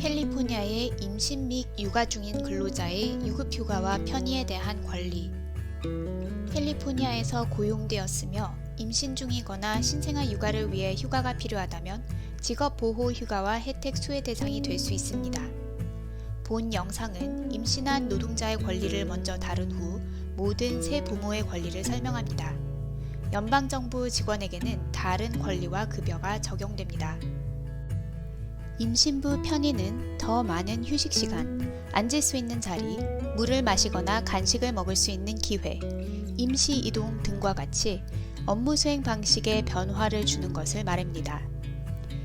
캘리포니아의 임신 및 육아 중인 근로자의 유급휴가와 편의에 대한 권리. 캘리포니아에서 고용되었으며 임신 중이거나 신생아 육아를 위해 휴가가 필요하다면 직업보호휴가와 혜택 수혜 대상이 될 수 있습니다. 본 영상은 임신한 노동자의 권리를 먼저 다룬 후 모든 새 부모의 권리를 설명합니다. 연방정부 직원에게는 다른 권리와 급여가 적용됩니다. 임신부 편의는 더 많은 휴식시간, 앉을 수 있는 자리, 물을 마시거나 간식을 먹을 수 있는 기회, 임시 이동 등과 같이 업무 수행 방식에 변화를 주는 것을 말합니다.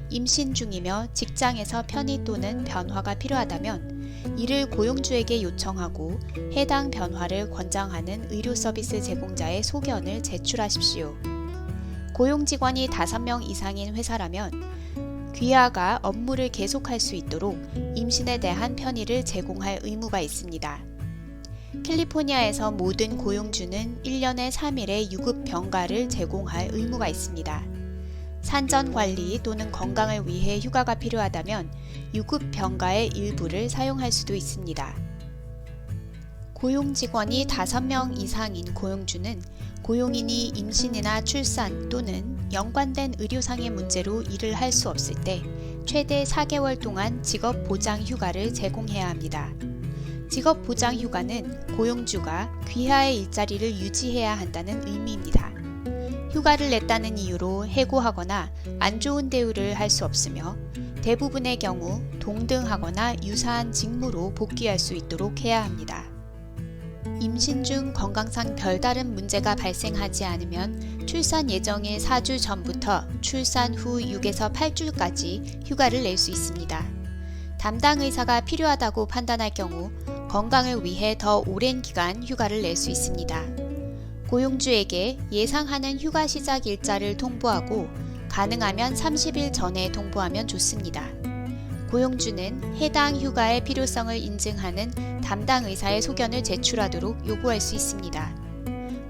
임신 중이며 직장에서 편의 또는 변화가 필요하다면 이를 고용주에게 요청하고 해당 변화를 권장하는 의료 서비스 제공자의 소견을 제출하십시오. 고용 직원이 5명 이상인 회사라면 귀하가 업무를 계속할 수 있도록 임신에 대한 편의를 제공할 의무가 있습니다. 캘리포니아에서 모든 고용주는 1년에 3일의 유급 병가를 제공할 의무가 있습니다. 산전 관리 또는 건강을 위해 휴가가 필요하다면 유급 병가의 일부를 사용할 수도 있습니다. 고용 직원이 5명 이상인 고용주는 고용인이 임신이나 출산 또는 연관된 의료상의 문제로 일을 할 수 없을 때 최대 4개월 동안 직업보장휴가를 제공해야 합니다. 직업보장휴가는 고용주가 귀하의 일자리를 유지해야 한다는 의미입니다. 휴가를 냈다는 이유로 해고하거나 안 좋은 대우를 할 수 없으며 대부분의 경우 동등하거나 유사한 직무로 복귀할 수 있도록 해야 합니다. 임신 중 건강상 별다른 문제가 발생하지 않으면 출산 예정일 4주 전부터 출산 후 6에서 8주까지 휴가를 낼 수 있습니다. 담당 의사가 필요하다고 판단할 경우 건강을 위해 더 오랜 기간 휴가를 낼 수 있습니다. 고용주에게 예상하는 휴가 시작 일자를 통보하고 가능하면 30일 전에 통보하면 좋습니다. 고용주는 해당 휴가의 필요성을 인증하는 담당 의사의 소견을 제출하도록 요구할 수 있습니다.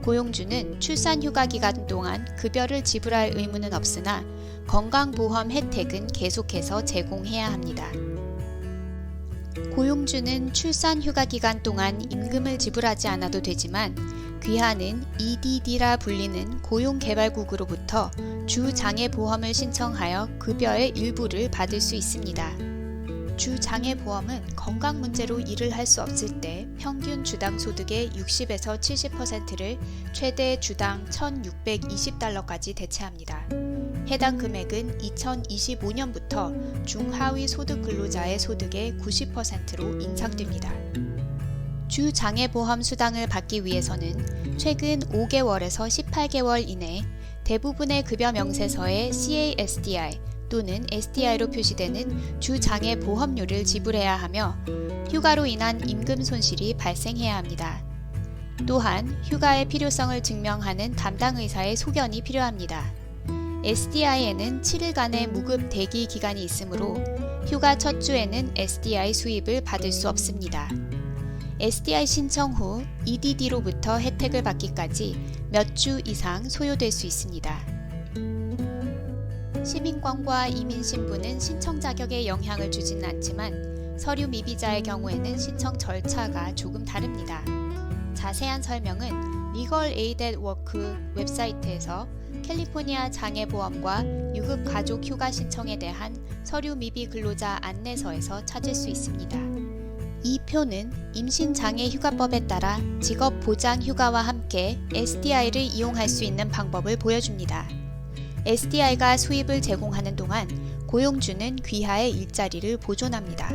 고용주는 출산 휴가 기간 동안 급여를 지불할 의무는 없으나 건강보험 혜택은 계속해서 제공해야 합니다. 고용주는 출산 휴가 기간 동안 임금을 지불하지 않아도 되지만 귀하는 EDD라 불리는 고용개발국으로부터 주장애보험을 신청하여 급여의 일부를 받을 수 있습니다. 주장애보험은 건강 문제로 일을 할 수 없을 때 평균 주당 소득의 60에서 70%를 최대 주당 $1,620까지 대체합니다. 해당 금액은 2025년부터 중하위 소득 근로자의 소득의 90%로 인상됩니다. 주장애보험 수당을 받기 위해서는 최근 5개월에서 18개월 이내 대부분의 급여 명세서에 CASDI 또는 SDI로 표시되는 주장애보험료를 지불해야 하며 휴가로 인한 임금 손실이 발생해야 합니다. 또한 휴가의 필요성을 증명하는 담당 의사의 소견이 필요합니다. SDI에는 7일간의 무급 대기 기간이 있으므로 휴가 첫 주에는 SDI 수입을 받을 수 없습니다. SDI 신청 후 EDD로부터 혜택을 받기까지 몇 주 이상 소요될 수 있습니다. 시민권과 이민신분은 신청 자격에 영향을 주지는 않지만 서류 미비자의 경우에는 신청 절차가 조금 다릅니다. 자세한 설명은 Legal Aid at Work 웹사이트에서 캘리포니아 장애보험과 유급 가족 휴가 신청에 대한 서류 미비 근로자 안내서에서 찾을 수 있습니다. 이 표는 임신장애휴가법에 따라 직업보장휴가와 함께 SDI를 이용할 수 있는 방법을 보여줍니다. SDI가 수입을 제공하는 동안 고용주는 귀하의 일자리를 보존합니다.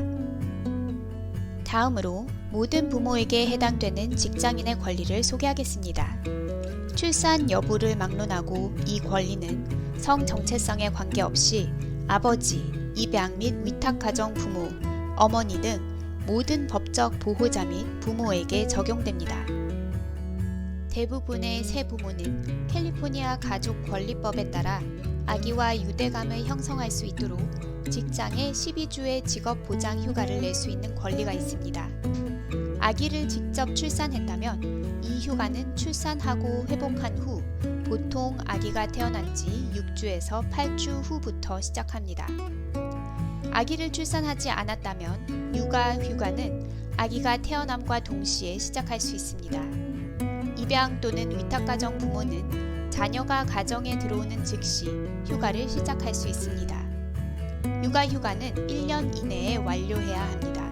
다음으로 모든 부모에게 해당되는 직장인의 권리를 소개하겠습니다. 출산 여부를 막론하고 이 권리는 성 정체성에 관계없이 아버지, 입양 및 위탁가정 부모, 어머니 등 모든 법적 보호자 및 부모에게 적용됩니다. 대부분의 새 부모는 캘리포니아 가족권리법에 따라 아기와 유대감을 형성할 수 있도록 직장에 12주의 직업보장휴가를 낼 수 있는 권리가 있습니다. 아기를 직접 출산했다면 이 휴가는 출산하고 회복한 후 보통 아기가 태어난 지 6주에서 8주 후부터 시작합니다. 아기를 출산하지 않았다면 육아 휴가는 아기가 태어남과 동시에 시작할 수 있습니다. 입양 또는 위탁가정 부모는 자녀가 가정에 들어오는 즉시 휴가를 시작할 수 있습니다. 육아 휴가는 1년 이내에 완료해야 합니다.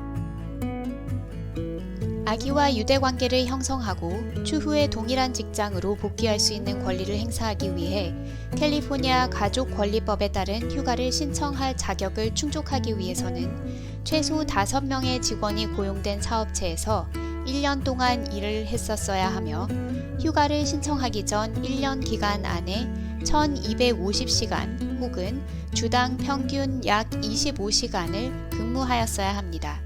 아기와 유대관계를 형성하고 추후에 동일한 직장으로 복귀할 수 있는 권리를 행사하기 위해 캘리포니아 가족권리법에 따른 휴가를 신청할 자격을 충족하기 위해서는 최소 5명의 직원이 고용된 사업체에서 1년 동안 일을 했었어야 하며 휴가를 신청하기 전 1년 기간 안에 1250시간 혹은 주당 평균 약 25시간을 근무하였어야 합니다.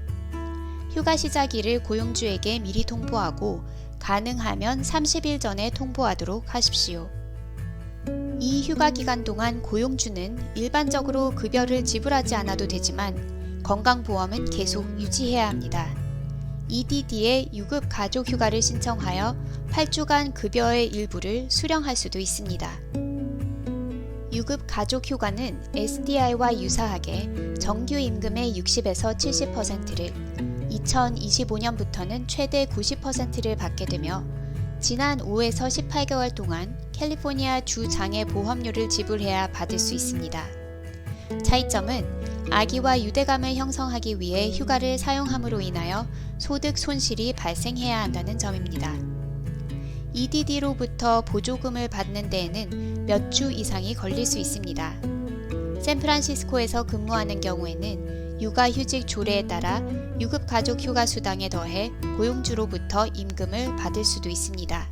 휴가 시작일을 고용주에게 미리 통보하고 가능하면 30일 전에 통보하도록 하십시오. 이 휴가 기간 동안 고용주는 일반적으로 급여를 지불하지 않아도 되지만 건강보험은 계속 유지해야 합니다. EDD에 유급 가족 휴가를 신청하여 8주간 급여의 일부를 수령할 수도 있습니다. 유급 가족 휴가는 SDI와 유사하게 정규 임금의 60에서 70%를 2025년부터는 최대 90%를 받게 되며 지난 5에서 18개월 동안 캘리포니아 주 장애 보험료를 지불해야 받을 수 있습니다. 차이점은 아기와 유대감을 형성하기 위해 휴가를 사용함으로 인하여 소득 손실이 발생해야 한다는 점입니다. EDD로부터 보조금을 받는 데에는 몇 주 이상이 걸릴 수 있습니다. 샌프란시스코에서 근무하는 경우에는 육아휴직 조례에 따라 유급 가족 휴가 수당에 더해 고용주로부터 임금을 받을 수도 있습니다.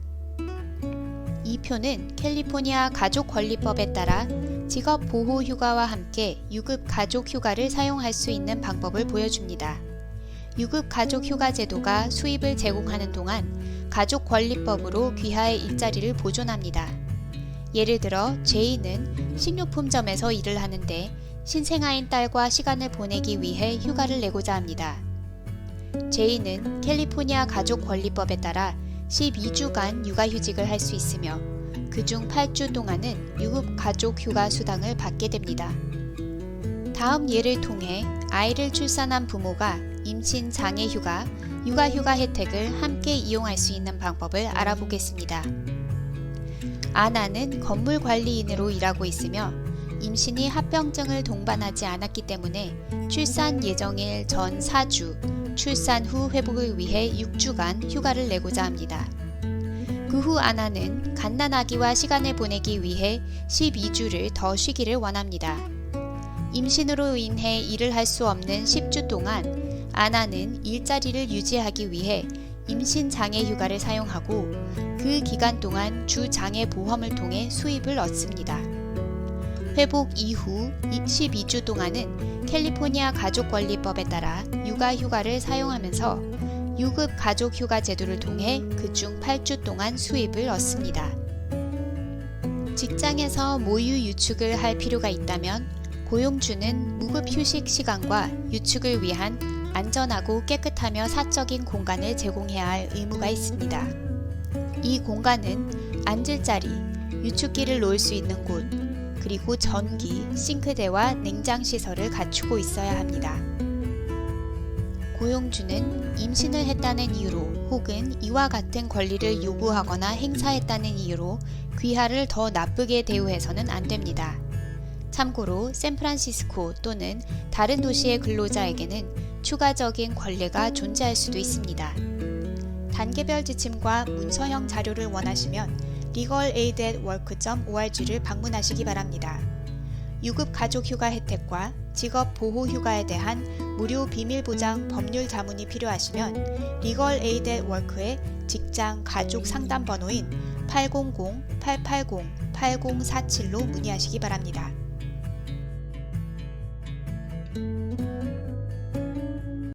이 표는 캘리포니아 가족권리법에 따라 직업보호휴가와 함께 유급 가족 휴가를 사용할 수 있는 방법을 보여줍니다. 유급 가족 휴가 제도가 수입을 제공하는 동안 가족권리법으로 귀하의 일자리를 보존합니다. 예를 들어 제이는 식료품점에서 일을 하는데 신생아인 딸과 시간을 보내기 위해 휴가를 내고자 합니다. 제이는 캘리포니아 가족권리법에 따라 12주간 육아휴직을 할 수 있으며 그중 8주 동안은 유급 가족 휴가 수당을 받게 됩니다. 다음 예를 통해 아이를 출산한 부모가 임신 장애 휴가, 육아휴가 혜택을 함께 이용할 수 있는 방법을 알아보겠습니다. 아나는 건물관리인으로 일하고 있으며 임신이 합병증을 동반하지 않았기 때문에 출산 예정일 전 4주, 출산 후 회복을 위해 6주간 휴가를 내고자 합니다. 그 후 아나는 갓난아기와 시간을 보내기 위해 12주를 더 쉬기를 원합니다. 임신으로 인해 일을 할 수 없는 10주 동안 아나는 일자리를 유지하기 위해 임신 장애 휴가를 사용하고 그 기간 동안 주 장애 보험을 통해 수입을 얻습니다. 회복 이후 12주 동안은 캘리포니아 가족권리법에 따라 육아휴가를 사용하면서 유급 가족휴가 제도를 통해 그중 8주 동안 수입을 얻습니다. 직장에서 모유 유축을 할 필요가 있다면 고용주는 무급 휴식 시간과 유축을 위한 안전하고 깨끗하며 사적인 공간을 제공해야 할 의무가 있습니다. 이 공간은 앉을 자리, 유축기를 놓을 수 있는 곳, 그리고 전기, 싱크대와 냉장시설을 갖추고 있어야 합니다. 고용주는 임신을 했다는 이유로 혹은 이와 같은 권리를 요구하거나 행사했다는 이유로 귀하를 더 나쁘게 대우해서는 안 됩니다. 참고로 샌프란시스코 또는 다른 도시의 근로자에게는 추가적인 권리가 존재할 수도 있습니다. 단계별 지침과 문서형 자료를 원하시면 legalaid@work.org를 방문하시기 바랍니다. 유급 가족 휴가 혜택과 직업 보호 휴가에 대한 무료 비밀 보장 법률 자문이 필요하시면 legalaid@work의 직장 가족 상담 번호인 800-880-8047로 문의하시기 바랍니다.